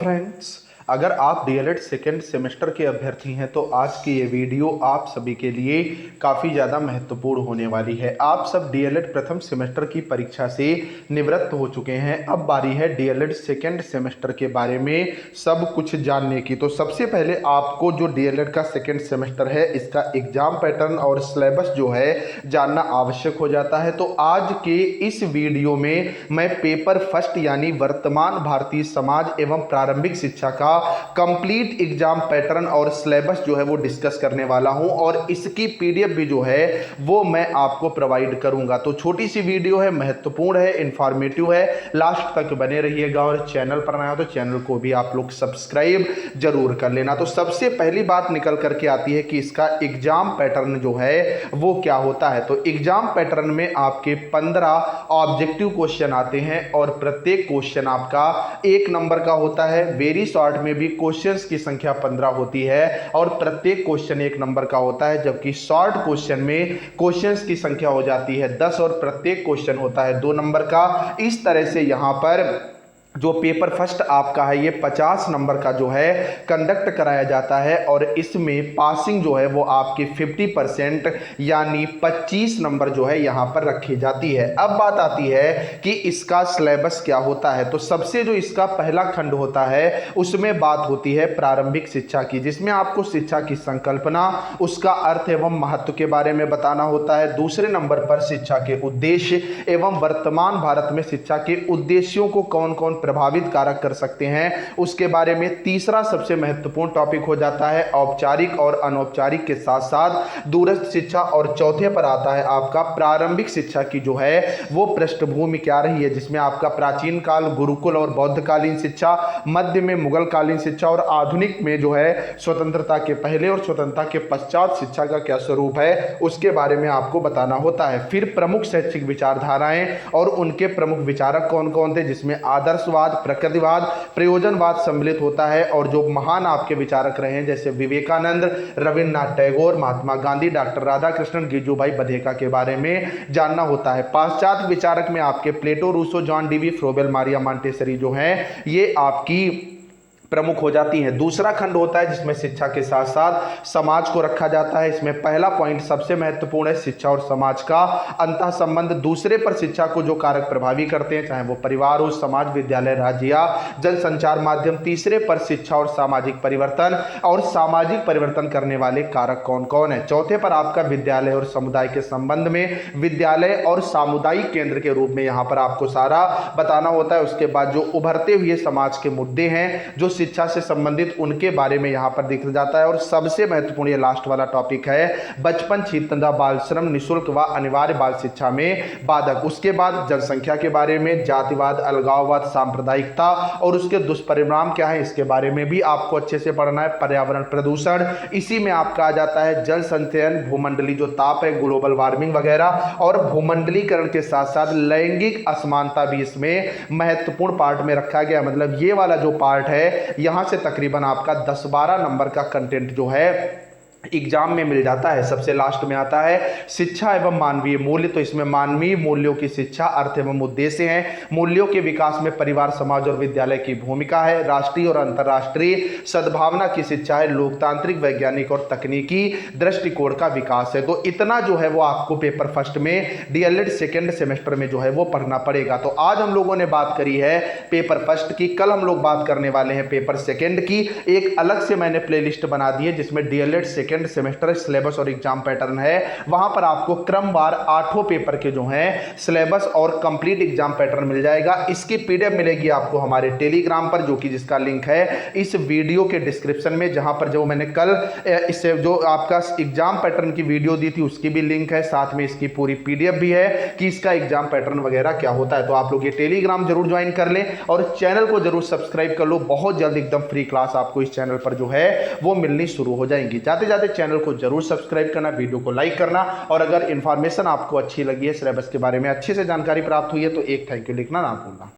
Friends, अगर आप DElEd second semester के अभ्यर्थी हैं तो आज की ये वीडियो आप सभी के लिए काफ़ी ज़्यादा महत्वपूर्ण होने वाली है। आप सब डीएलएड प्रथम सेमेस्टर की परीक्षा से निवृत्त हो चुके हैं। अब बारी है डीएलएड सेकेंड सेमेस्टर के बारे में सब कुछ जानने की। तो सबसे पहले आपको जो डीएलएड का सेकेंड सेमेस्टर है इसका एग्जाम पैटर्न और सिलेबस जो है जानना आवश्यक हो जाता है। तो आज के इस वीडियो में मैं पेपर फर्स्ट यानी वर्तमान भारतीय समाज एवं प्रारंभिक शिक्षा का कंप्लीट एग्जाम पैटर्न और सिलेबस जो है वो डिस्कस करने वाला हूं और इसकी पीडीएफ भी जो है वो मैं आपको प्रोवाइड करूंगा। तो छोटी सी वीडियो है, महत्वपूर्ण है, इंफॉर्मेटिव है, लास्ट तक बने रहिएगा और चैनल पर नया हो तो चैनल को भी आप लोग सब्सक्राइब जरूर कर लेना। तो सबसे पहली बात निकल करके आती है कि इसका एग्जाम पैटर्न जो है वो क्या होता है। तो एग्जाम पैटर्न में आपके 15 ऑब्जेक्टिव क्वेश्चन आते हैं और प्रत्येक क्वेश्चन आपका 1 नंबर का होता है। वेरी शॉर्ट में भी क्वेश्चंस की संख्या 15 होती है और प्रत्येक क्वेश्चन 1 नंबर का होता है, जबकि शॉर्ट क्वेश्चन में क्वेश्चंस की संख्या हो जाती है 10 और प्रत्येक क्वेश्चन होता है 2 नंबर का। इस तरह से यहां पर जो पेपर फर्स्ट आपका है ये 50 नंबर का जो है कंडक्ट कराया जाता है और इसमें पासिंग जो है वो आपकी 50% यानी 25 नंबर जो है यहाँ पर रखी जाती है। अब बात आती है कि इसका सिलेबस क्या होता है। तो सबसे जो इसका पहला खंड होता है उसमें बात होती है प्रारंभिक शिक्षा की, जिसमें आपको शिक्षा की संकल्पना, उसका अर्थ एवं महत्व के बारे में बताना होता है। दूसरे नंबर पर शिक्षा के उद्देश्य एवं वर्तमान भारत में शिक्षा के उद्देश्यों को कौन कौन प्रभावित कारक कर सकते हैं उसके बारे में। तीसरा सबसे महत्वपूर्ण टॉपिक हो जाता है औपचारिक और अनौपचारिक के साथ साथ दूरस्थ शिक्षा और चौथे पर आता है आपका प्रारंभिक शिक्षा की जो है वो पृष्ठभूमि क्या रही है, जिसमें आपका प्राचीन काल गुरुकुल और बौद्धकालीन शिक्षा, मध्य में मुगल कालीन शिक्षा और आधुनिक में जो है स्वतंत्रता के पहले और स्वतंत्रता के पश्चात शिक्षा का क्या स्वरूप है उसके बारे में आपको बताना होता है। फिर प्रमुख शैक्षिक विचारधाराएं और उनके प्रमुख विचारक कौन कौन थे, जिसमें आदर्श प्रकृतिवाद, प्रयोजनवाद सम्मिलित होता है और जो महान आपके विचारक रहे हैं जैसे विवेकानंद, रविन्द्रनाथ टैगोर, महात्मा गांधी, डॉक्टर राधाकृष्णन, गिजुभाई बधेका के बारे में जानना होता है। पाश्चात्य विचारक में आपके Plato, Rousseau, John Dewey, Froebel, Maria Montessori जो हैं ये आपकी प्रमुख हो जाती हैं। दूसरा खंड होता है जिसमें शिक्षा के साथ साथ समाज को रखा जाता है। इसमें पहला पॉइंट सबसे महत्वपूर्ण है शिक्षा और समाज का अंतः संबंध। दूसरे पर शिक्षा को जो कारक प्रभावी करते हैं, चाहे वो परिवार हो, समाज, विद्यालय, राज्य या जनसंचार माध्यम। तीसरे पर शिक्षा और सामाजिक परिवर्तन और सामाजिक परिवर्तन करने वाले कारक कौन कौन है। चौथे पर आपका विद्यालय और समुदाय के संबंध में विद्यालय और सामुदायिक केंद्र के रूप में यहाँ पर आपको सारा बताना होता है। उसके बाद जो उभरते हुए समाज के मुद्दे हैं जो शिक्षा से संबंधित उनके बारे में यहां पर दिख जाता है। और सबसे महत्वपूर्ण ये लास्ट वाला टॉपिक है बचपन छीनता, बाल श्रम, निःशुल्क व अनिवार्य बाल शिक्षा में बाधक। उसके बाद जनसंख्या के बारे में, जातिवाद, अलगाववाद, सांप्रदायिकता और उसके दुष्परिणाम क्या है इसके बारे में भी आपको अच्छे से पढ़ना है। पर्यावरण प्रदूषण, इसी में आपका आ जाता है जल संचयन, भूमंडली जो ताप है, ग्लोबल वार्मिंग वगैरह और भूमंडलीकरण के साथ साथ लैंगिक असमानता भी इसमें महत्वपूर्ण पार्ट में रखा गया। मतलब ये वाला जो पार्ट है यहां से तकरीबन आपका 10-12 नंबर का कंटेंट जो है एग्जाम में मिल जाता है। सबसे लास्ट में आता है शिक्षा एवं मानवीय मूल्य। तो इसमें मानवीय मूल्यों की शिक्षा, अर्थ एवं उद्देश्य हैं। मूल्यों के विकास में परिवार, समाज और विद्यालय की भूमिका है। राष्ट्रीय और अंतर्राष्ट्रीय सद्भावना की शिक्षा है। लोकतांत्रिक, वैज्ञानिक और तकनीकी दृष्टिकोण का विकास है। तो इतना जो है वो आपको पेपर फर्स्ट में डीएलएड सेकेंड सेमेस्टर में जो है वो पढ़ना पड़ेगा। तो आज हम लोगों ने बात करी है पेपर फर्स्ट की, कल हम लोग बात करने वाले हैं पेपर सेकेंड की। एक अलग से मैंने प्लेलिस्ट बना दी है जिसमें डीएलएड सेकेंड सेमेस्टर सिलेबस और एग्जाम पैटर्न है। वहां पर आपको क्रमवार 8 पेपर के जो हैं सिलेबस और कंप्लीट एग्जाम पैटर्न मिल जाएगा। इसकी पीडीएफ मिलेगी आपको हमारे टेलीग्राम पर, जो कि जिसका लिंक है इस वीडियो के डिस्क्रिप्शन में, जहां पर जो मैंने कल इससे जो आपका एग्जाम पैटर्न की वीडियो दी थी उसकी भी लिंक है, साथ में इसकी पूरी पीडीएफ भी है कि इसका एग्जाम पैटर्न वगैरह क्या होता है। तो आप लोग ये टेलीग्राम जरूर ज्वाइन कर लें और चैनल को जरूर सब्सक्राइब कर लो। बहुत जल्द एकदम फ्री क्लास आपको इस चैनल पर जो है वो मिलनी शुरू हो जाएंगी। जाते जाते चैनल को जरूर सब्सक्राइब करना, वीडियो को लाइक करना और अगर इंफॉर्मेशन आपको अच्छी लगी है, सिलेबस के बारे में अच्छे से जानकारी प्राप्त हुई है तो एक थैंक यू लिखना ना भूलना।